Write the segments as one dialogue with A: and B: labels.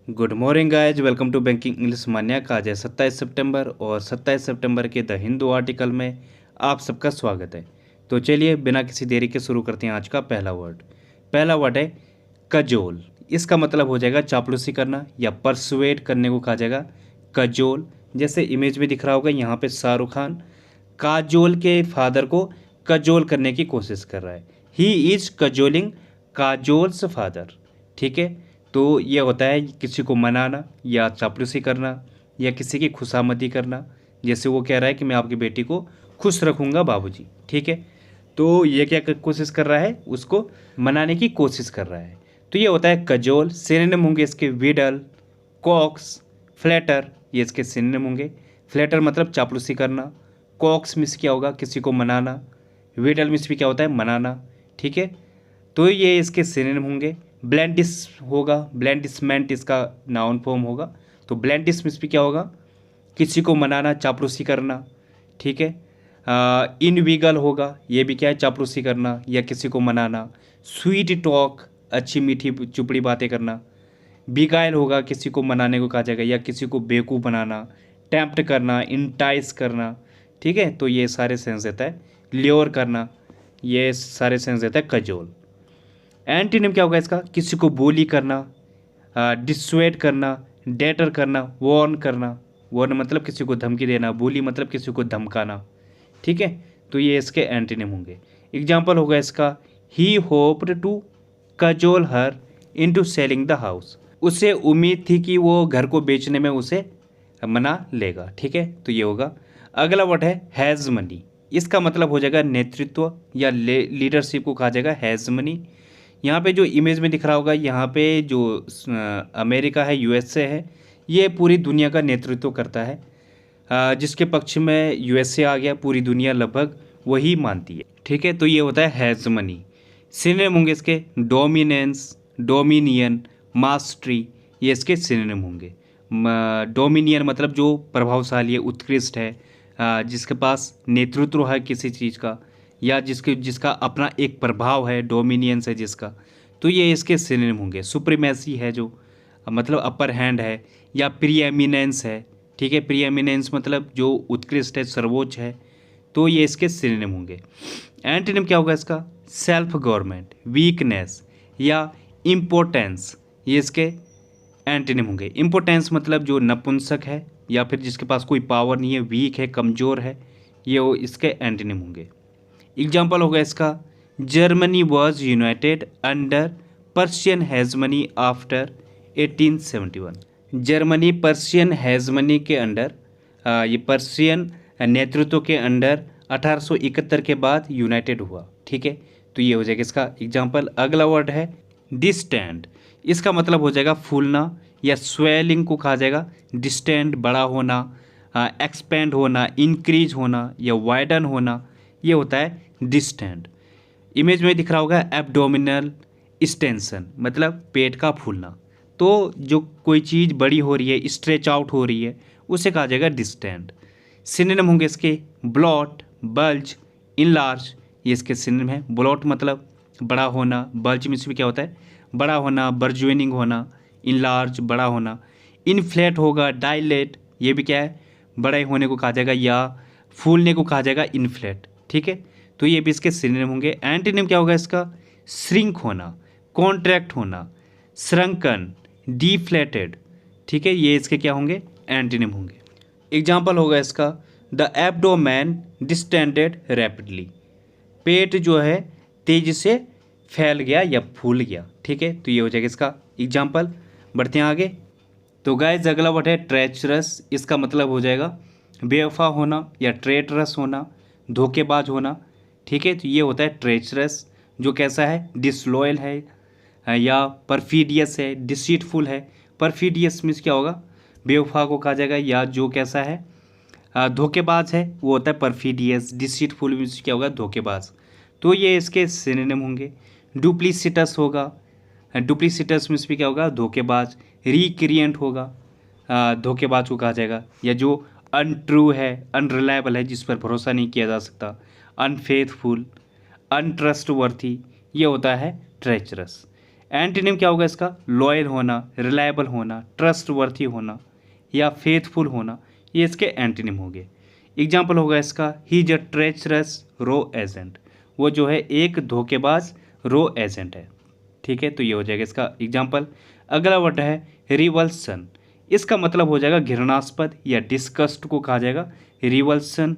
A: Good morning guys, welcome to banking English Manya का। आज है 27 सितंबर और 27 सितंबर के द हिंदू आर्टिकल में आप सबका स्वागत है। तो चलिए बिना किसी देरी के शुरू करते हैं आज का पहला वर्ड। पहला वर्ड है कजोल। इसका मतलब हो जाएगा चापलूसी करना या परसुएट करने को कहा जाएगा कजोल। जैसे इमेज में दिख रहा होगा, यहाँ पे शाहरुख खान काजोल के फादर को कजोल करने की कोशिश कर रहा है। He is cajoling Kajol's father. ठीक है, तो ये होता है किसी को मनाना या चापलूसी करना या किसी की खुशामदी करना। जैसे वो कह रहा है कि मैं आपकी बेटी को खुश रखूंगा बाबूजी। ठीक है, तो ये क्या कोशिश कर रहा है, उसको मनाने की कोशिश कर रहा है। तो ये होता है कजोल। सिनोनिम होंगे इसके विडल, कॉक्स, फ्लैटर। ये इसके सिनोनिम होंगे। फ्लैटर मतलब चापलूसी करना, कॉक्स मीन्स क्या होगा, किसी को मनाना, विडल मीन्स भी क्या होता है, मनाना। ठीक है, तो ये इसके सिनोनिम होंगे। ब्लेंडिस होगा, ब्लेंडिसमेंट इसका नाउन फॉर्म होगा। तो ब्लेंडिस मीन्स भी क्या होगा, किसी को मनाना, चापलूसी करना। ठीक है, इनविगल होगा, ये भी क्या है, चापलूसी करना या किसी को मनाना। स्वीट टॉक, अच्छी मीठी चुपड़ी बातें करना। बिगाइल होगा, किसी को मनाने को कहा जाएगा या किसी को बेवकूफ़ बनाना। टेम्प्ट करना, इंटाइस करना। ठीक है, तो ये सारे सेंस देता है। ल्योर करना, ये सारे सेंस देता है कजोल। एंटीनिम क्या होगा इसका, किसी को बोली करना, डिसुएड करना, डेटर करना, वॉर्न करना। वॉर्न मतलब किसी को धमकी देना, बोली मतलब किसी को धमकाना। ठीक है, तो ये इसके एंटीनिम होंगे। एग्जाम्पल होगा इसका, he hoped to cajole her into selling the house. उसे उम्मीद थी कि वो घर को बेचने में उसे मना लेगा। ठीक है, तो ये होगा। अगला वर्ड है हैज़ मनी। इसका मतलब हो जाएगा नेतृत्व या लीडरशिप को कहा जाएगा हैज़ मनी। यहाँ पे जो इमेज में दिख रहा होगा, यहाँ पे जो अमेरिका है, यूएसए है, ये पूरी दुनिया का नेतृत्व करता है। जिसके पक्ष में यूएसए आ गया, पूरी दुनिया लगभग वही मानती है। ठीक है, तो ये होता है हैज़ मनी। सिनोनिम होंगे इसके डोमिनेंस, डोमिनियन, मास्टरी। ये इसके सिनोनिम होंगे। डोमिनियन मतलब जो प्रभावशाली है, उत्कृष्ट है, जिसके पास नेतृत्व है किसी चीज़ का, या जिसका अपना एक प्रभाव है, डोमिनियंस है जिसका, तो ये इसके सिनोनिम होंगे। सुप्रीमेसी है जो, मतलब अपर हैंड है, या प्रीएमिनेंस है। ठीक है, प्रीएमिनेंस मतलब जो उत्कृष्ट है, सर्वोच्च है, तो ये इसके सिनोनिम होंगे। एंटीनिम क्या होगा इसका, सेल्फ गवर्नमेंट, वीकनेस या इम्पोर्टेंस। ये इसके एंटीनिम होंगे। इम्पोर्टेंस मतलब जो नपुंसक है या फिर जिसके पास कोई पावर नहीं है, वीक है, कमज़ोर है, ये वो इसके एंटीनिम होंगे। एग्जाम्पल होगा इसका, Germany was United under Persian hegemony after 1871। Germany Persian hegemony के अंडर, ये पर्शियन नेतृत्व के अंडर 1871 के बाद यूनाइटेड हुआ। ठीक है, तो ये हो जाएगा इसका एग्जाम्पल। अगला वर्ड है डिस्टेंड। इसका मतलब हो जाएगा फूलना या स्वेलिंग को कहा जाएगा डिस्टेंड, बड़ा होना, एक्सपेंड होना, इंक्रीज होना या वाइडन होना, ये होता है डिस्टेंड। इमेज में दिख रहा होगा एब्डोमिनल एक्सटेंशन, मतलब पेट का फूलना। तो जो कोई चीज़ बड़ी हो रही है, स्ट्रेच आउट हो रही है, उसे कहा जाएगा डिस्टेंड। सिनोनिम होंगे इसके ब्लॉट, बल्ज, इनलार्ज। ये इसके सिनोनिम है। ब्लॉट मतलब बड़ा होना, बल्ज में क्या होता है, बड़ा होना, बर्जुइनिंग होना, इनलार्ज बड़ा होना। इनफ्लेट होगा, डायलेट, ये भी क्या है, बड़े होने को कहा जाएगा या फूलने को कहा जाएगा इनफ्लेट। ठीक है, तो ये भी इसके सिनोनिम होंगे। एंटीनिम क्या होगा इसका, श्रिंक होना, कॉन्ट्रैक्ट होना, श्रंकन, डिफ्लेटेड। ठीक है, ये इसके क्या होंगे, एंटीनिम होंगे। एग्जाम्पल होगा इसका, द एब्डोमेन डिस्टेंडेड रैपिडली। पेट जो है तेजी से फैल गया या फूल गया। ठीक है, तो ये हो जाएगा इसका एग्जाम्पल। बढ़ते हैं आगे। तो गाइस अगला वर्ड है ट्रेचरस। इसका मतलब हो जाएगा बेवफा होना या ट्रेटरस होना, धोखेबाज होना। ठीक है, तो ये होता है ट्रेचरस। जो कैसा है, डिसलॉयल है या परफीडियस है, डिसीटफुल है। परफीडियस मीन्स क्या होगा, बेवफा को कहा जाएगा, या जो कैसा है, धोखेबाज है, वो होता है परफीडियस। डिसीटफुल मीन्स क्या होगा, धोखेबाज। तो ये इसके सिनोनिम होंगे। डुप्लीसिटस होगा, डुप्लीसिटस मीन्स भी क्या होगा, धोखेबाज। रिक्रिएंट होगा, धोखेबाज को कहा जाएगा, या जो अनट्रू है, अनरिलायबल है, जिस पर भरोसा नहीं किया जा सकता। अनफेथफुल, अनट्रस्टवर्थी, ये होता है ट्रेचरस। एंटीनिम क्या होगा इसका? लॉयल होना, रिलायबल होना, ट्रस्टवर्थी होना या फेथफुल होना, ये इसके एंटीनिम हो गए। एग्जाम्पल होगा इसका, he is a treacherous rogue agent, वो जो है एक धोखेबाज रो एजेंट है। ठीक है, तो ये हो जाएगा इसका एग्जाम्पल। अगला वर्ड है रिवल्सन, इसका मतलब हो जाएगा घृणास्पद या डिस्कस्ट को कहा जाएगा रिवल्सन।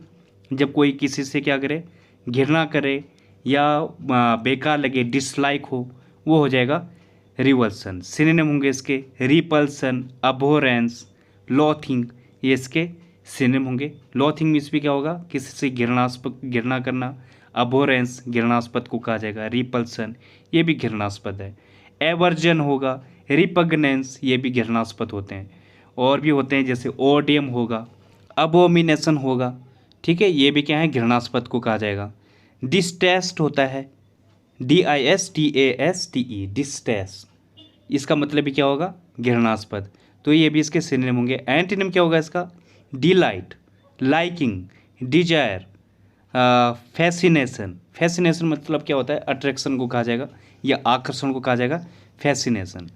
A: जब कोई किसी से क्या करे, घृणा करे या बेकार लगे, डिसलाइक हो, वो हो जाएगा रिवल्सन। सिनोनिम होंगे इसके रिपल्सन, अबोरेंस, लॉथिंग, ये इसके सिनोनिम होंगे। लॉथिंग मीन्स भी क्या होगा? किसी से घृणा करना। अबोरेंस घृणास्पद को कहा जाएगा। रिपल्सन ये भी घृणास्पद है। एवर्जन होगा, रिपग्नेंस ये भी घृणास्पद होते हैं। और भी होते हैं जैसे ओडियम होगा, अबोमिनेशन होगा। ठीक है, ये भी क्या है? घृणास्पद को कहा जाएगा। डिस्टेस्ट होता है, DISTASTE, डिस्टेस्ट, इसका मतलब भी क्या होगा? घृणास्पद। तो ये भी इसके सिनोनिम होंगे। एंटीनिम क्या होगा इसका? Delight, liking, desire, fascination. Fascination मतलब क्या होता है? अट्रैक्शन को कहा जाएगा या आकर्षण को कहा जाएगा फैसिनेशन।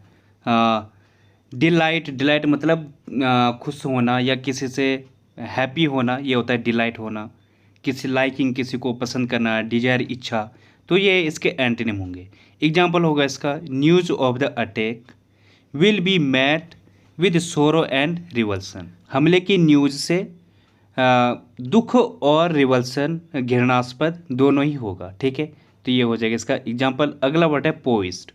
A: डिलाइट मतलब खुश होना या किसी से हैप्पी होना, ये होता है डिलाइट होना। किसी लाइकिंग, किसी को पसंद करना, डिजायर इच्छा, तो ये इसके एंटीनिम होंगे। एग्जाम्पल होगा इसका, news of the attack will be met with sorrow and revulsion, हमले की न्यूज़ से दुख और रिवल्सन, घृणास्पद दोनों ही होगा। ठीक है, तो ये हो जाएगा इसका एग्जाम्पल। अगला वर्ड है पोइस्ट,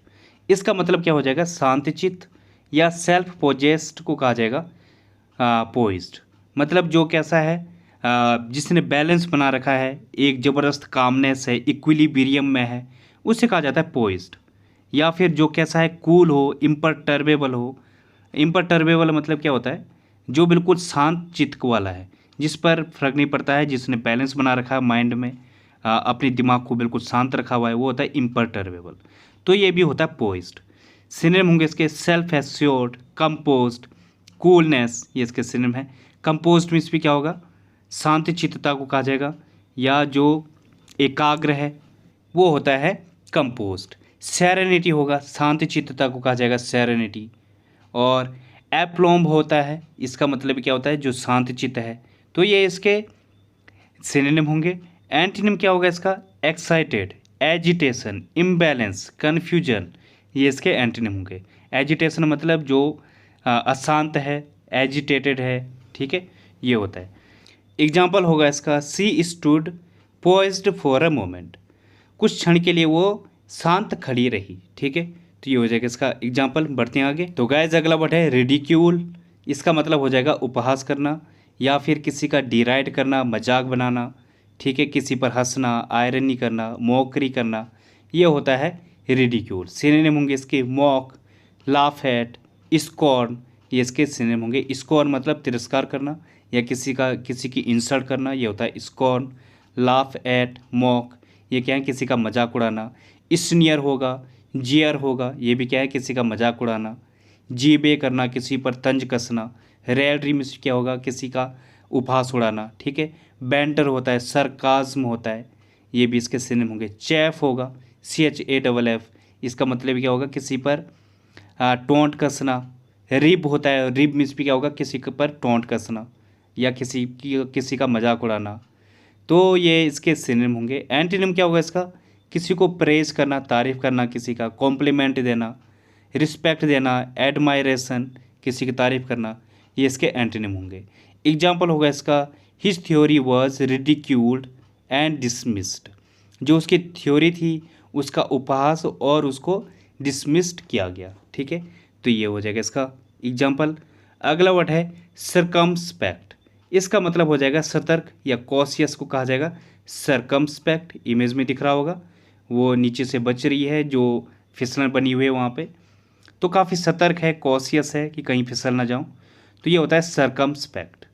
A: इसका मतलब क्या हो जाएगा? शांतचित्त या सेल्फ पोजेस्ड को कहा जाएगा पोइस्ट। मतलब जो कैसा है, जिसने बैलेंस बना रखा है, एक ज़बरदस्त कामनेस है, इक्विलिब्रियम में है, उसे कहा जाता है पोइस्ट। या फिर जो कैसा है, कूल हो, इम्परटर्बेबल हो। इम्परटर्बेबल मतलब क्या होता है? जो बिल्कुल शांत चित्त वाला है, जिस पर फर्क नहीं पड़ता है, जिसने बैलेंस बना रखा है माइंड में, अपने दिमाग को बिल्कुल शांत रखा हुआ है, वो होता है इम्परटर्बेबल। तो ये भी होता है पोइस्ट। सिनोनिम होंगे इसके सेल्फ एश्योर्ड, कंपोज्ड, कूलनेस, ये इसके सिनोनिम है। कंपोज्ड मीन्स भी क्या होगा? शांति चित्तता को कहा जाएगा, या जो एकाग्र है वो होता है कंपोज्ड। सेरेनिटी होगा, शांति चित्तता को कहा जाएगा सेरेनिटी। और एप्लॉम्ब होता है, इसका मतलब क्या होता है? जो शांत चित्त है। तो ये इसके सिनोनिम होंगे। एंटीनिम क्या होगा इसका? एक्साइटेड, एजिटेशन, इम्बैलेंस, कन्फ्यूजन, ये इसके एंटीनिम होंगे। एजिटेशन मतलब जो अशांत है, एजिटेटेड है। ठीक है, ये होता है। एग्जाम्पल होगा इसका, she stood poised for a moment, कुछ क्षण के लिए वो शांत खड़ी रही। ठीक है, तो ये हो जाएगा इसका एग्जाम्पल। बढ़ते हैं आगे। तो गाइस अगला वर्ड है रिडिक्यूल, इसका मतलब हो जाएगा उपहास करना या फिर किसी का डिराइड करना, मजाक बनाना। ठीक है, किसी पर हंसना, आयरनी करना, मॉकरी करना, ये होता है रिडिक्यूल। सिनोनिम होंगे इसके मॉक, लाफ एट, स्कॉर्न, ये इसके सिनोनिम होंगे। स्कॉर्न मतलब तिरस्कार करना या किसी की इंसल्ट करना, ये होता है स्कॉर्न। लाफ एट, मॉक, ये क्या है? किसी का मजाक उड़ाना। स्नियर होगा, जियर होगा, ये भी क्या है? किसी का मजाक उड़ाना। जीबे करना, किसी पर तंज कसना। रेलरी में क्या होगा? किसी का उपहास उड़ाना। ठीक है, बैंटर होता है, सरकाज्म होता है, ये भी इसके सिनोनिम होंगे। चैफ होगा, CHAFF, इसका मतलब क्या होगा? किसी पर टोंट कसना। रिब होता है, रिब मीन्स भी क्या होगा? किसी के पर टोंट कसना या किसी का मजाक उड़ाना। तो ये इसके सिनोनिम होंगे। एंटीनिम क्या होगा इसका? किसी को प्रेज करना, तारीफ करना, किसी का कॉम्प्लीमेंट देना, रिस्पेक्ट देना, एडमायरेशन, किसी की तारीफ करना, ये इसके एंटीनिम होंगे। एग्जाम्पल होगा इसका, his theory was ridiculed and dismissed, जो उसकी थ्योरी थी उसका उपहास और उसको डिसमिस्ड किया गया। ठीक है, तो ये हो जाएगा इसका एग्जाम्पल। अगला वर्ड है सरकमस्पेक्ट, इसका मतलब हो जाएगा सतर्क या कॉशियस को कहा जाएगा सरकमस्पेक्ट। इमेज में दिख रहा होगा, वो नीचे से बच रही है, जो फिसलन बनी हुई है वहाँ पे, तो काफ़ी सतर्क है, कॉशियस है कि कहीं फिसल ना जाऊँ, तो ये होता है सरकमस्पेक्ट।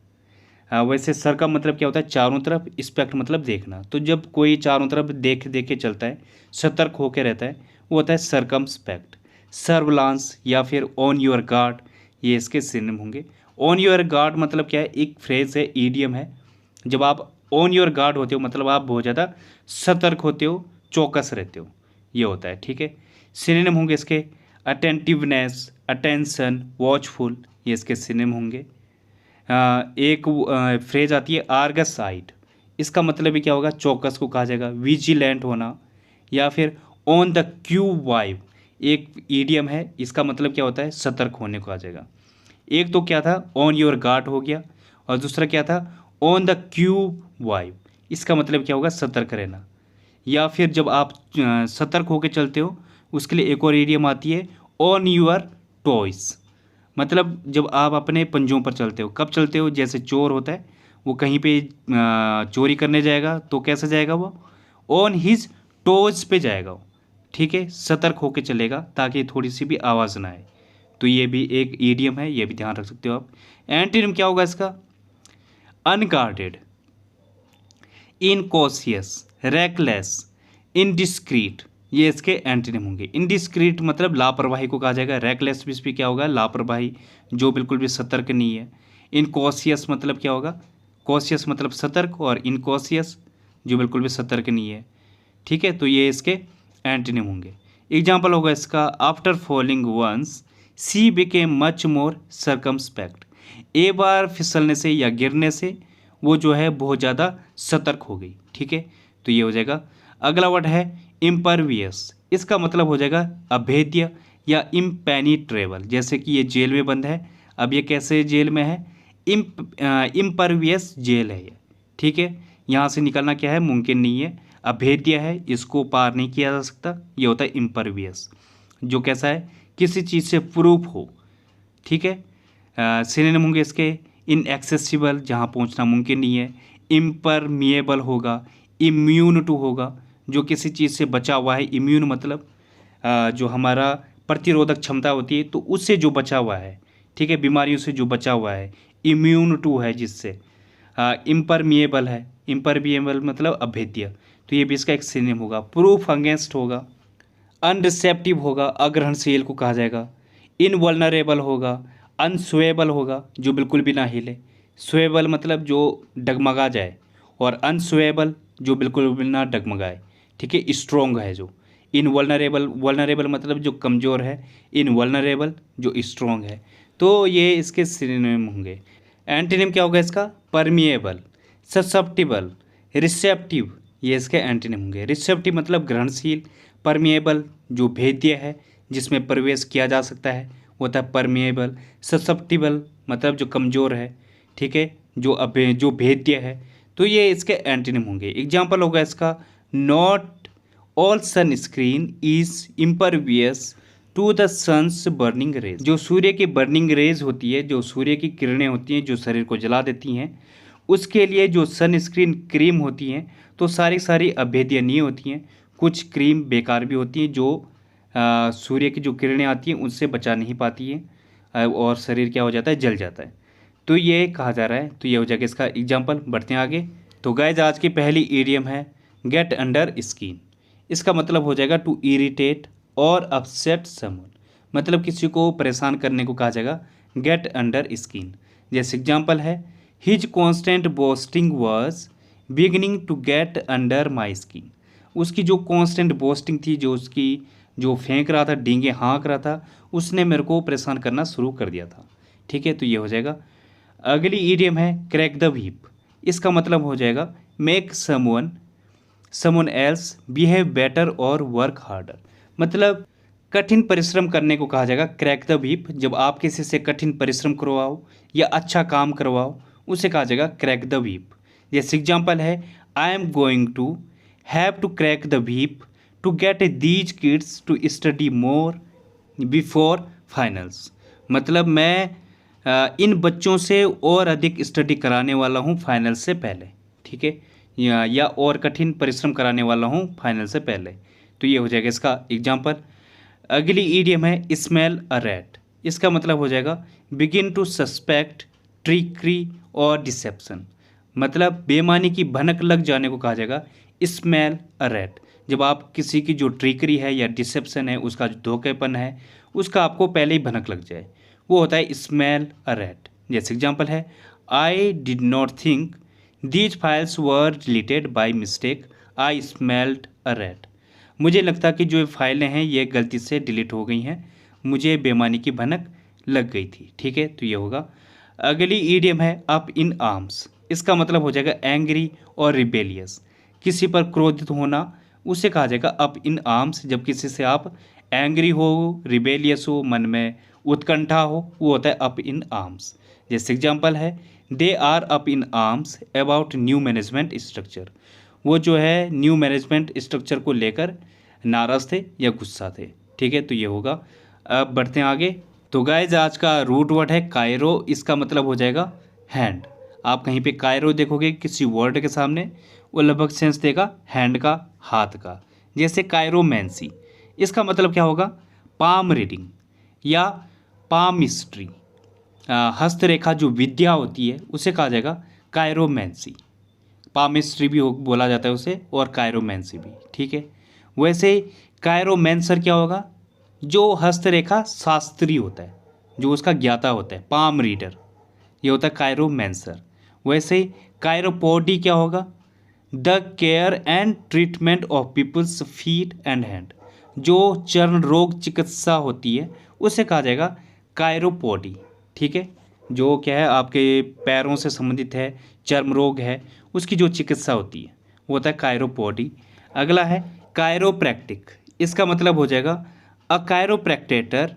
A: वैसे सरकम मतलब क्या होता है? चारों तरफ, स्पेक्ट मतलब देखना। तो जब कोई चारों तरफ देख के चलता है, सतर्क होकर रहता है, वो होता है सरकमस्पेक्ट। सर्वलांस या फिर ऑन योर गार्ड, ये इसके सिनोनिम होंगे। ऑन योर गार्ड मतलब क्या है? एक फ्रेज है, ईडियम है। जब आप ऑन योर गार्ड होते हो मतलब आप बहुत ज़्यादा सतर्क होते हो, चौकस रहते हो, ये होता है। ठीक है, सिनोनिम होंगे इसके अटेंटिवनेस, अटेंशन, वॉचफुल, ये इसके सिनोनिम होंगे। एक फ्रेज आती है आर्गस साइट, इसका मतलब भी क्या होगा, चौकस को कहा जाएगा, विजिलेंट होना, या फिर ऑन द क्यू वाइव, एक ईडियम है, इसका मतलब क्या होता है, सतर्क होने को आ जाएगा। एक तो क्या था, ऑन योर गार्ड हो गया, और दूसरा क्या था, ऑन द क्यू वाइव, इसका मतलब क्या होगा, सतर्क रहना। या फिर जब आप सतर्क होकर चलते हो, उसके लिए एक और ईडियम आती है ऑन योर टॉयस, मतलब जब आप अपने पंजों पर चलते हो, कब चलते हो, जैसे चोर होता है वो कहीं पे चोरी करने जाएगा तो कैसे जाएगा, वो ऑन हिज टोज पे जाएगा वो, ठीक है, सतर्क होके चलेगा ताकि थोड़ी सी भी आवाज़ ना आए। तो ये भी एक ईडियम है, ये भी ध्यान रख सकते हो आप। एंटीनिम क्या होगा इसका, अनगार्डेड, इनकॉशियस, रेकलेस, इनडिस्क्रीट, ये इसके एंटीनिम होंगे। इनडिस्क्रीट मतलब लापरवाही को कहा जाएगा, रेकलेस भी क्या होगा, लापरवाही, जो बिल्कुल भी सतर्क नहीं है। इनकॉशियस मतलब क्या होगा, कॉशियस मतलब सतर्क, और इनकॉशियस जो बिल्कुल भी सतर्क नहीं है, ठीक है। तो ये इसके एंटीनिम होंगे। एग्जाम्पल होगा इसका, after falling once she became much more circumspect, एक बार फिसलने से या गिरने से वो जो है बहुत ज़्यादा सतर्क हो गई, ठीक है। तो ये हो जाएगा। अगला वर्ड है इम्परवियस, इसका मतलब हो जाएगा अभेद्य या इम्पेनिट्रेबल, जैसे कि ये जेल में बंद है, अब ये कैसे जेल में है, इम्परवियस जेल है ये, ठीक है। यहाँ से निकलना क्या है, मुमकिन नहीं है, अभेद्य है, इसको पार नहीं किया जा सकता, ये होता है इम्परवियस, जो कैसा है, किसी चीज़ से प्रूफ हो, ठीक है। सिनोनिम होंगे इसके, इनएक्सेसिबल, जहाँ पहुँचना मुमकिन नहीं है, इम्परमिएबल होगा, इम्यून टू होगा, जो किसी चीज़ से बचा हुआ है, इम्यून मतलब जो हमारा प्रतिरोधक क्षमता होती है तो उससे जो बचा हुआ है, ठीक है, बीमारियों से जो बचा हुआ है, इम्यून टू है जिससे। इम्परमिएबल है, इम्परमिएबल मतलब अभेद्य, तो ये भी इसका एक सिनोनिम होगा। प्रूफ अगेंस्ट होगा, अनरिसेप्टिव होगा, अग्रहणशील को कहा जाएगा, इनवल्नरेबल होगा, अनस्वेबल होगा, जो बिल्कुल भी ना हिले, स्वेबल मतलब जो डगमगा जाए, और अनस्वेबल जो बिल्कुल भी ना डगमगाए, ठीक है, स्ट्रोंग है जो। इनवल्नरेबल, वल्नरेबल मतलब जो कमज़ोर है, इनवल्नरेबल जो स्ट्रोंग है। तो ये इसके सिनोनिम होंगे। एंटीनिम क्या होगा इसका, परमिएबल, ससेप्टिबल, रिसेप्टिव, ये इसके एंटीनिम होंगे। रिसेप्टिव मतलब ग्रहणशील, परमिएबल जो भेद्य है, जिसमें प्रवेश किया जा सकता है, वो होता है परमिएबल। ससेप्टिबल मतलब जो कमज़ोर है, ठीक है, जो भेद्य है, तो ये इसके एंटीनिम होंगे। एग्जाम्पल होगा इसका, not all sun screen is impervious to the sun's burning rays, जो सूर्य की बर्निंग रेज होती है, जो सूर्य की किरणें होती हैं जो शरीर को जला देती हैं, उसके लिए जो सन स्क्रीन क्रीम होती हैं तो सारी अभेद्य नहीं होती हैं, कुछ क्रीम बेकार भी होती हैं जो सूर्य की जो किरणें आती हैं उनसे बचा नहीं पाती हैं, और शरीर क्या हो जाता है, जल जाता है। तो ये कहा जा रहा है, तो ये हो जाएगा इसका एग्जाम्पल। बढ़ते हैं आगे। तो गाइज आज की पहली ईडियम है गेट अंडर स्किन, इसका मतलब हो जाएगा टू इरिटेट और अपसेट समवन, मतलब किसी को परेशान करने को कहा जाएगा गेट अंडर स्किन। जैसे एग्जाम्पल है, his constant boasting was beginning to get under my skin, उसकी जो कॉन्स्टेंट बोस्टिंग थी, जो उसकी जो फेंक रहा था, डींगे हाँक रहा था, उसने मेरे को परेशान करना शुरू कर दिया था, ठीक है। तो ये हो जाएगा। अगली ईडियम है क्रैक द व्हिप, इसका मतलब हो जाएगा make someone else behave better और वर्क हार्डर, मतलब कठिन परिश्रम करने को कहा जाएगा क्रैक द व्हिप। जब आप किसी से कठिन परिश्रम करवाओ या अच्छा काम करवाओ, उसे कहा जाएगा क्रैक द व्हिप। जैसे एग्जाम्पल है, I am going to have to crack the whip to get these kids to study more before finals, मतलब मैं इन बच्चों से और अधिक स्टडी कराने वाला हूँ फाइनल से पहले, ठीक है, या और कठिन परिश्रम कराने वाला हूँ फाइनल से पहले। तो ये हो जाएगा इसका एग्जाम्पल। अगली ईडियम है स्मेल अ रैट, इसका मतलब हो जाएगा बिगिन टू सस्पेक्ट ट्रिकरी और डिसेप्शन, मतलब बेईमानी की भनक लग जाने को कहा जाएगा स्मेल अ रैट। जब आप किसी की जो ट्रिकरी है या डिसेप्शन है, उसका जो धोखेपन है, उसका आपको पहले ही भनक लग जाए, वो होता है स्मेल अ रैट। जैसे एग्जाम्पल है, I did not think these files were deleted by mistake, I smelled a rat, मुझे लगता कि जो फाइलें हैं ये गलती से डिलीट हो गई हैं मुझे बेईमानी की भनक लग गई थी। ठीक है, तो ये होगा। अगली ईडियम है अप इन आर्म्स। इसका मतलब हो जाएगा एंग्री और रिबेलियस। किसी पर क्रोधित होना उसे कहा जाएगा अप इन आर्म्स। जब किसी से आप एंग्री हो, रिबेलियस हो, मन में उत्कंठा हो, वो होता है अप इन आर्म्स। जैसे एग्जांपल है, they are up in arms about new management structure. वो जो है न्यू मैनेजमेंट स्ट्रक्चर को लेकर नाराज़ थे या गुस्सा थे। ठीक है, तो ये होगा। अब बढ़ते हैं आगे। तो गाइज आज का रूट वर्ड है कायरो। इसका मतलब हो जाएगा हैंड। आप कहीं पे कायरो देखोगे किसी वर्ड के सामने, वो लगभग सेंस देगा हैंड का, हाथ का। जैसे कायरोमैंसी, इसका मतलब क्या होगा? पाम रीडिंग या पामिस्ट्री। हस्तरेखा जो विद्या होती है उसे कहा जाएगा कायरोमैंसी। पामिस्ट्री भी बोला जाता है उसे, और कायरोमैंसी भी। ठीक है, वैसे कायरोमैंसर क्या होगा? जो हस्तरेखा शास्त्री होता है, जो उसका ज्ञाता होता है, पाम रीडर, ये होता है कायरोमैंसर। वैसे ही कायरोपोडी क्या होगा? The care and treatment of people's feet and hand. जो चर्म रोग चिकित्सा होती है उसे कहा जाएगा कायरोपोडी। ठीक है, जो क्या है आपके पैरों से संबंधित है, चर्म रोग है, उसकी जो चिकित्सा होती है वो होता है कायरोपोडी। अगला है कायरोप्रैक्टिक। इसका मतलब हो जाएगा a chiropractor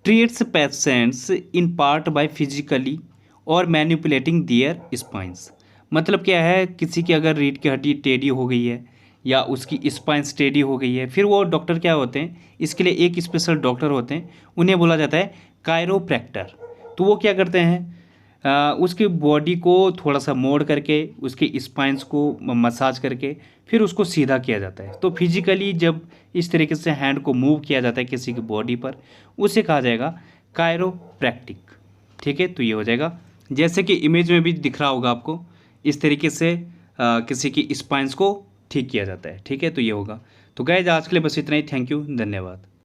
A: treats patients in part by physically और मैनिपुलेटिंग दियर स्पाइंस। मतलब क्या है, किसी की अगर रीढ़ की हड्डी टेढ़ी हो गई है या उसकी स्पाइंस टेढ़ी हो गई है, फिर वो डॉक्टर क्या होते हैं, इसके लिए एक स्पेशल डॉक्टर होते हैं, उन्हें बोला जाता है कायरोप्रैक्टर। तो वो क्या करते हैं, उसकी बॉडी को थोड़ा सा मोड़ करके उसके स्पाइंस को मसाज करके फिर उसको सीधा किया जाता है। तो फिजिकली जब इस तरीके से हैंड को मूव किया जाता है किसी की बॉडी पर, उसे कहा जाएगा कायरोप्रैक्टिक। ठीक है, तो ये हो जाएगा। जैसे कि इमेज में भी दिख रहा होगा आपको, इस तरीके से किसी की स्पाइंस को ठीक किया जाता है। ठीक है, तो ये होगा। तो गाइस आज के लिए बस इतना ही। थैंक यू, धन्यवाद।